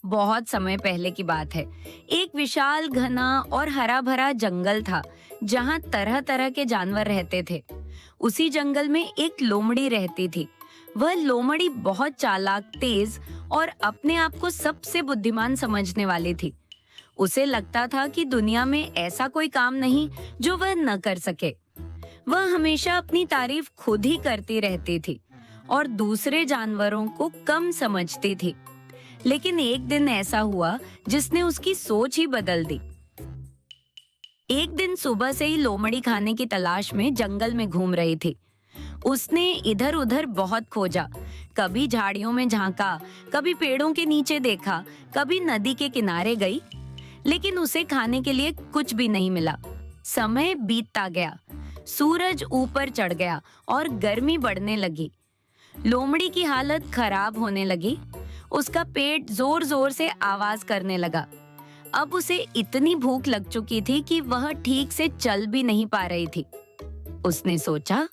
बहुत समय पहले की बात है। एक विशाल घना और हरा भरा जंगल था जहाँ तरह तरह के जानवर रहते थे। उसी जंगल में एक लोमड़ी रहती थी। वह लोमड़ी बहुत चालाक, तेज और अपने आप को सबसे बुद्धिमान समझने वाली थी। उसे लगता था कि दुनिया में ऐसा कोई काम नहीं जो वह न कर सके। वह हमेशा अपनी तारीफ खुद ही करती रहती थी और दूसरे जानवरों को कम समझती थी। लेकिन एक दिन ऐसा हुआ जिसने उसकी सोच ही बदल दी। एक दिन सुबह से ही लोमड़ी खाने की तलाश में जंगल में घूम रही थी। उसने इधर उधर बहुत खोजा। कभी झाड़ियों में झांका, कभी पेड़ों के नीचे देखा, कभी नदी के किनारे गई, लेकिन उसे खाने के लिए कुछ भी नहीं मिला। समय बीतता गया, सूरज ऊपर चढ़ गया और गर्मी बढ़ने लगी। लोमड़ी की हालत खराब होने लगी। उसका पेट जोर जोर से आवाज करने लगा। अब उसे इतनी भूख लग चुकी थी कि वह ठीक से चल भी नहीं पा रही थी। उसने सोचा,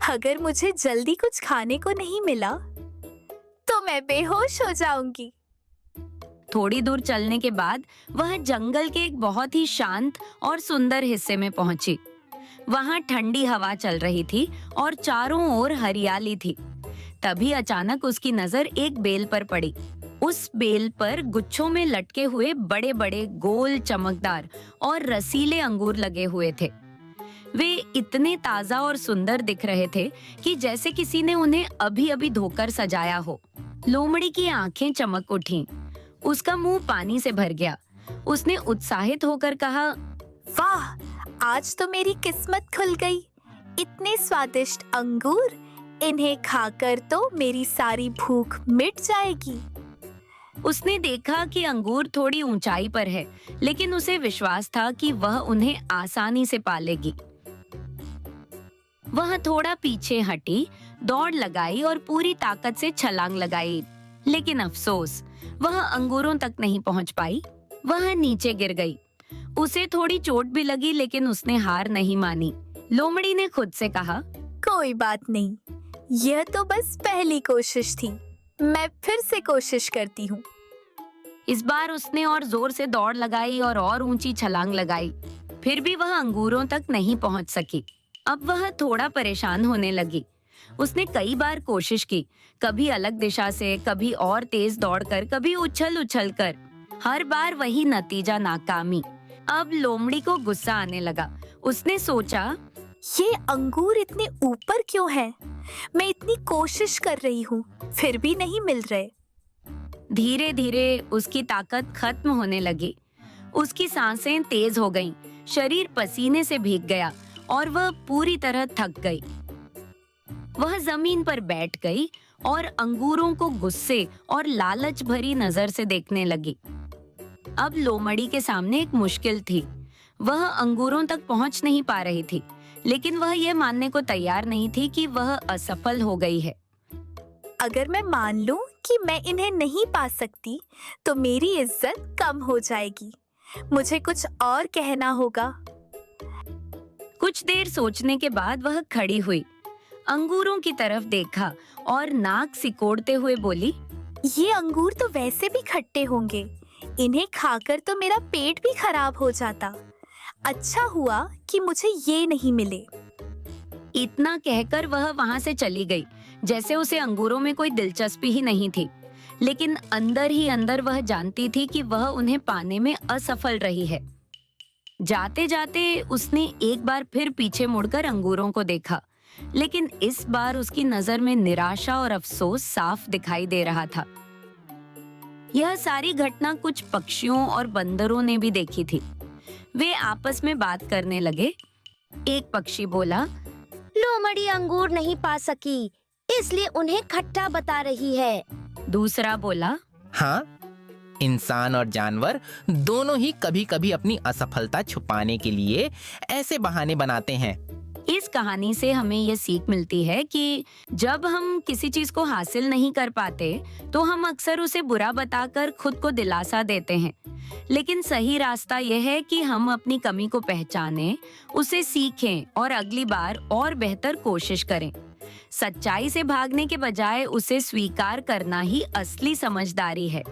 अगर मुझे जल्दी कुछ खाने को नहीं मिला तो मैं बेहोश हो जाऊंगी। थोड़ी दूर चलने के बाद वह जंगल के एक बहुत ही शांत और सुंदर हिस्से में पहुंची। वहां ठंडी हवा चल रही थी और चारों ओर हरियाली थी। तभी अचानक उसकी नजर एक बेल पर पड़ी। उस बेल पर गुच्छों में लटके हुए बड़े बड़े गोल, चमकदार और रसीले अंगूर लगे हुए थे। वे इतने ताजा और सुंदर दिख रहे थे कि जैसे किसी ने उन्हें अभी अभी धोकर सजाया हो। लोमड़ी की आंखें चमक उठीं। उसका मुंह पानी से भर गया। उसने उत्साहित होकर कहा, वाह, आज तो मेरी किस्मत खुल गई। इतने स्वादिष्ट अंगूर, इन्हें खाकर तो मेरी सारी भूख मिट जाएगी। उसने देखा कि अंगूर थोड़ी ऊंचाई पर है, लेकिन उसे विश्वास था कि वह उन्हें आसानी से पा लेगी। वह थोड़ा पीछे हटी, दौड़ लगाई और पूरी ताकत से छलांग लगाई। लेकिन अफसोस, वह अंगूरों तक नहीं पहुंच पाई। वह नीचे गिर गई। उसे थोड़ी चोट भी लगी, लेकिन उसने हार नहीं मानी। लोमड़ी ने खुद से कहा, कोई बात नहीं, यह तो बस पहली कोशिश थी। मैं फिर से कोशिश करती हूँ। इस बार उसने और जोर से दौड़ लगाई और ऊंची छलांग लगाई। फिर भी वह अंगूरों तक नहीं पहुंच सकी। अब वह थोड़ा परेशान होने लगी। उसने कई बार कोशिश की, कभी अलग दिशा से, कभी और तेज दौड़कर, कभी उछल उछल कर। हर बार वही नतीजा, नाकामी। अब लोमड़ी को गुस्सा आने लगा। उसने सोचा, ये अंगूर इतने ऊपर क्यों हैं? मैं इतनी कोशिश कर रही हूँ, फिर भी नहीं मिल रहे। धीरे धीरे उसकी ताकत खत्म होने लगी। उसकी सांसें तेज हो गईं, शरीर पसीने से भीग गया और वह पूरी तरह थक गई। वह जमीन पर बैठ गई और अंगूरों को गुस्से और लालच भरी नजर से देखने लगी। अब लोमड़ी के सामने एक मुश्किल थी। वह अंगूरों तक पहुंच नहीं पा रही थी, लेकिन वह यह मानने को तैयार नहीं थी कि वह असफल हो गई है। अगर मैं मान लूं कि मैं इन्हें नहीं पा सकती, तो मेरी इज्जत कम हो जाएगी। मुझे कुछ और कहना होगा। कुछ देर सोचने के बाद वह खड़ी हुई, अंगूरों की तरफ देखा और नाक सिकोड़ते हुए बोली, ये अंगूर तो वैसे भी खट्टे होंगे। इन्हें खाकर तो मेरा पेट भी खराब हो जाता। अच्छा हुआ कि मुझे ये नहीं मिले। इतना कहकर वह वहां से चली गई, जैसे उसे अंगूरों में कोई दिलचस्पी ही नहीं थी। लेकिन अंदर ही अंदर वह जानती थी कि वह उन्हें पाने में असफल रही है। जाते जाते उसने एक बार फिर पीछे मुड़कर अंगूरों को देखा, लेकिन इस बार उसकी नजर में निराशा और अफसोस साफ दिखाई दे रहा था। यह सारी घटना कुछ पक्षियों और बंदरों ने भी देखी थी। वे आपस में बात करने लगे। एक पक्षी बोला, लोमड़ी अंगूर नहीं पा सकी, इसलिए उन्हें खट्टा बता रही है। दूसरा बोला, हाँ, इंसान और जानवर दोनों ही कभी कभी अपनी असफलता छुपाने के लिए ऐसे बहाने बनाते हैं। इस कहानी से हमें यह सीख मिलती है कि जब हम किसी चीज को हासिल नहीं कर पाते तो हम अक्सर उसे बुरा बताकर खुद को दिलासा देते हैं। लेकिन सही रास्ता यह है कि हम अपनी कमी को पहचानें, उसे सीखें और अगली बार और बेहतर कोशिश करें। सच्चाई से भागने के बजाय उसे स्वीकार करना ही असली समझदारी है।